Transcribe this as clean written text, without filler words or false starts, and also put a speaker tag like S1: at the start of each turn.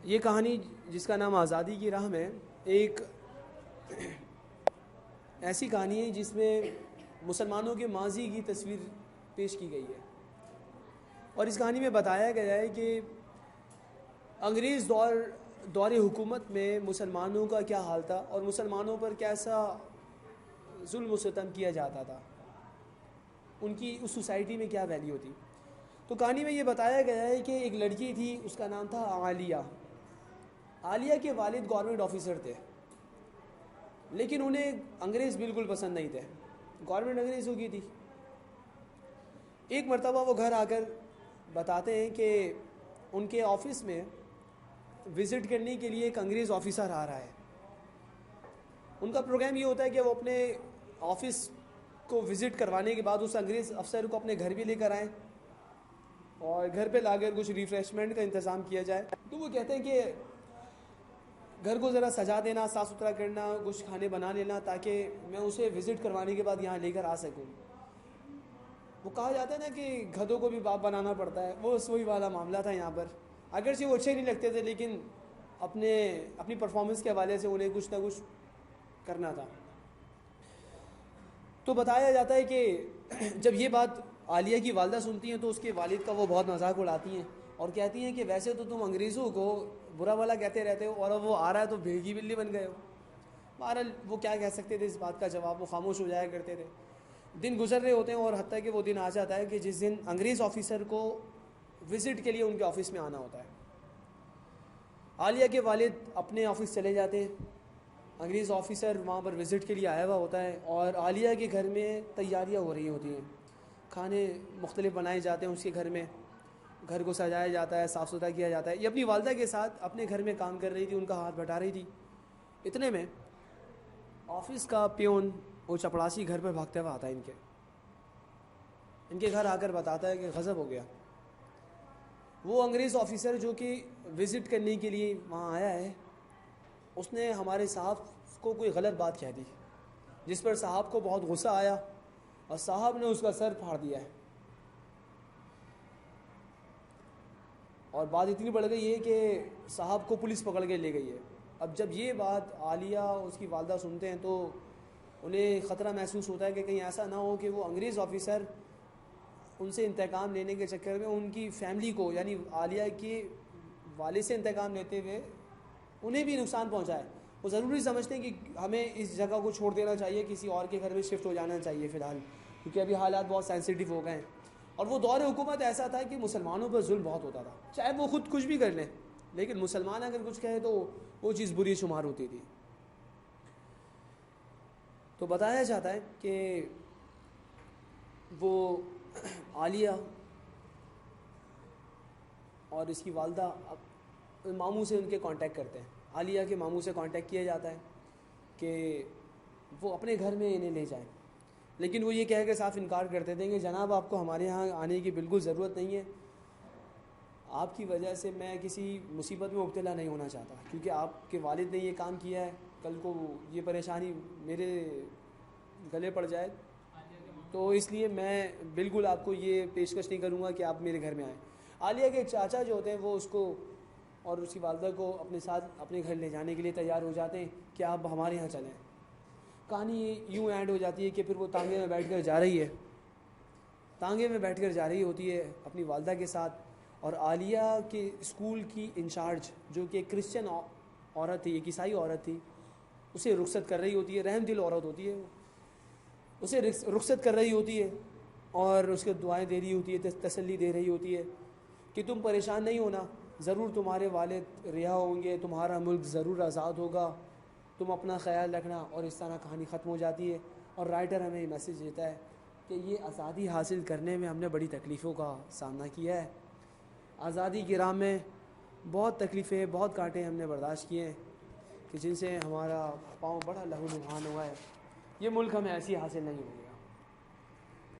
S1: یہ کہانی جس کا نام آزادی کی راہ میں، ایک ایسی کہانی ہے جس میں مسلمانوں کے ماضی کی تصویر پیش کی گئی ہے، اور اس کہانی میں بتایا گیا ہے کہ انگریز دور حکومت میں مسلمانوں کا کیا حال تھا اور مسلمانوں پر کیسا ظلم و ستم کیا جاتا تھا، ان کی اس سوسائٹی میں کیا ویلیو تھی۔ تو کہانی میں یہ بتایا گیا ہے کہ ایک لڑکی تھی، اس کا نام تھا عالیہ۔ عالیہ کے والد گورنمنٹ آفیسر تھے، لیکن انہیں انگریز بالکل پسند نہیں تھے، گورنمنٹ انگریزوں کی تھی۔ ایک مرتبہ وہ گھر آ کر بتاتے ہیں کہ ان کے آفس میں وزٹ کرنے کے لیے ایک انگریز آفیسر آ رہا ہے۔ ان کا پروگرام یہ ہوتا ہے کہ وہ اپنے آفس کو وزٹ کروانے کے بعد اس انگریز افسر کو اپنے گھر بھی لے کر آئیں اور گھر پہ لا کر کچھ ریفریشمنٹ کا انتظام کیا جائے۔ تو وہ کہتے ہیں کہ گھر کو ذرا سجا دینا، صاف ستھرا کرنا، کچھ کھانے بنا لینا تاکہ میں اسے وزٹ کروانے کے بعد یہاں لے کر آ سکوں۔ وہ کہا جاتا ہے نا کہ گدھوں کو بھی باپ بنانا پڑتا ہے، وہ وہی والا معاملہ تھا یہاں پر۔ اگرچہ وہ اچھے نہیں لگتے تھے، لیکن اپنی پرفارمنس کے حوالے سے انہیں کچھ نہ کچھ کرنا تھا۔ تو بتایا جاتا ہے کہ جب یہ بات عالیہ کی والدہ سنتی ہیں تو اس کے والد کا وہ بہت مذاق اڑاتی ہیں اور کہتی ہیں کہ ویسے تو تم انگریزوں کو برا بھلا کہتے رہتے ہو، اور اب وہ آ رہا ہے تو بھیگی بلی بن گئے ہو۔ بہرحال وہ کیا کہہ سکتے تھے اس بات کا جواب، وہ خاموش ہو جایا کرتے تھے۔ دن گزر رہے ہوتے ہیں اور حتیٰ کہ وہ دن آ جاتا ہے کہ جس دن انگریز آفیسر کو وزٹ کے لیے ان کے آفس میں آنا ہوتا ہے۔ عالیہ کے والد اپنے آفس چلے جاتے ہیں، انگریز آفیسر وہاں پر وزٹ کے لیے آیا ہوا ہوتا ہے، اور عالیہ کے گھر میں تیاریاں ہو رہی ہوتی ہیں، کھانے مختلف بنائے جاتے ہیں اس کے گھر میں، گھر کو سجایا جاتا ہے، صاف ستھرا کیا جاتا ہے۔ یہ اپنی والدہ کے ساتھ اپنے گھر میں کام کر رہی تھی، ان کا ہاتھ بٹا رہی تھی۔ اتنے میں آفس کا پیون وہ چپڑاسی گھر پر بھاگتے ہوا آتا ہے، ان کے گھر آ کر بتاتا ہے کہ غضب ہو گیا۔ وہ انگریز آفیسر جو کہ وزٹ کرنے کے لیے وہاں آیا ہے، اس نے ہمارے صاحب کو کوئی غلط بات کہہ دی، جس پر صاحب کو بہت غصہ آیا اور صاحب نے اس کا سر پھاڑ دیا ہے۔ اور بات اتنی بڑھ گئی ہے کہ صاحب کو پولیس پکڑ کے لے گئی ہے۔ اب جب یہ بات عالیہ اور اس کی والدہ سنتے ہیں تو انہیں خطرہ محسوس ہوتا ہے کہ کہیں ایسا نہ ہو کہ وہ انگریز آفیسر ان سے انتقام لینے کے چکر میں ان کی فیملی کو، یعنی عالیہ کے والد سے انتقام لیتے ہوئے انہیں بھی نقصان پہنچائے۔ وہ ضروری سمجھتے ہیں کہ ہمیں اس جگہ کو چھوڑ دینا چاہیے، کسی اور کے گھر میں شفٹ ہو جانا چاہیے فی الحال، کیونکہ ابھی حالات بہت سینسیٹیو ہو گئے ہیں۔ اور وہ دور حکومت ایسا تھا کہ مسلمانوں پر ظلم بہت ہوتا تھا، چاہے وہ خود کچھ بھی کر لیں، لیکن مسلمان اگر کچھ کہے تو وہ چیز بری شمار ہوتی تھی۔ تو بتایا جاتا ہے کہ وہ عالیہ اور اس کی والدہ ماموں سے ان کے کانٹیکٹ کرتے ہیں، عالیہ کے ماموں سے کانٹیکٹ کیا جاتا ہے کہ وہ اپنے گھر میں انہیں لے جائیں، لیکن وہ یہ کہہ کے صاف انکار کرتے تھے کہ جناب آپ کو ہمارے ہاں آنے کی بالکل ضرورت نہیں ہے، آپ کی وجہ سے میں کسی مصیبت میں مبتلا نہیں ہونا چاہتا، کیونکہ آپ کے والد نے یہ کام کیا ہے، کل کو یہ پریشانی میرے گلے پڑ جائے، تو اس لیے میں بالکل آپ کو یہ پیشکش نہیں کروں گا کہ آپ میرے گھر میں آئیں۔ عالیہ کے چاچا جو ہوتے ہیں وہ اس کو اور اس کی والدہ کو اپنے ساتھ اپنے گھر لے جانے کے لیے تیار ہو جاتے ہیں کہ آپ ہمارے یہاں چلیں۔ کہانی یوں اینڈ ہو جاتی ہے کہ پھر وہ تانگے میں بیٹھ کر جا رہی ہے، تانگے میں بیٹھ کر جا رہی ہوتی ہے اپنی والدہ کے ساتھ، اور عالیہ کے اسکول کی انچارج جو کہ کرسچن عورت تھی، ایک عیسائی عورت تھی، اسے رخصت کر رہی ہوتی ہے، رحم دل عورت ہوتی ہے، اسے رخصت کر رہی ہوتی ہے اور اس کو دعائیں دے رہی ہوتی ہے، تسلی دے رہی ہوتی ہے کہ تم پریشان نہیں ہونا، ضرور تمہارے والد رہا ہوں گے، تمہارا ملک ضرور آزاد ہوگا، تم اپنا خیال رکھنا۔ اور اس طرح کہانی ختم ہو جاتی ہے، اور رائٹر ہمیں یہ میسیج دیتا ہے کہ یہ آزادی حاصل کرنے میں ہم نے بڑی تکلیفوں کا سامنا کیا ہے، آزادی کی راہ میں بہت تکلیفیں، بہت کانٹے ہم نے برداشت کیے ہیں کہ جن سے ہمارا پاؤں بڑا لہو لہان ہوا ہے، یہ ملک ہمیں ایسی حاصل نہیں ہوا۔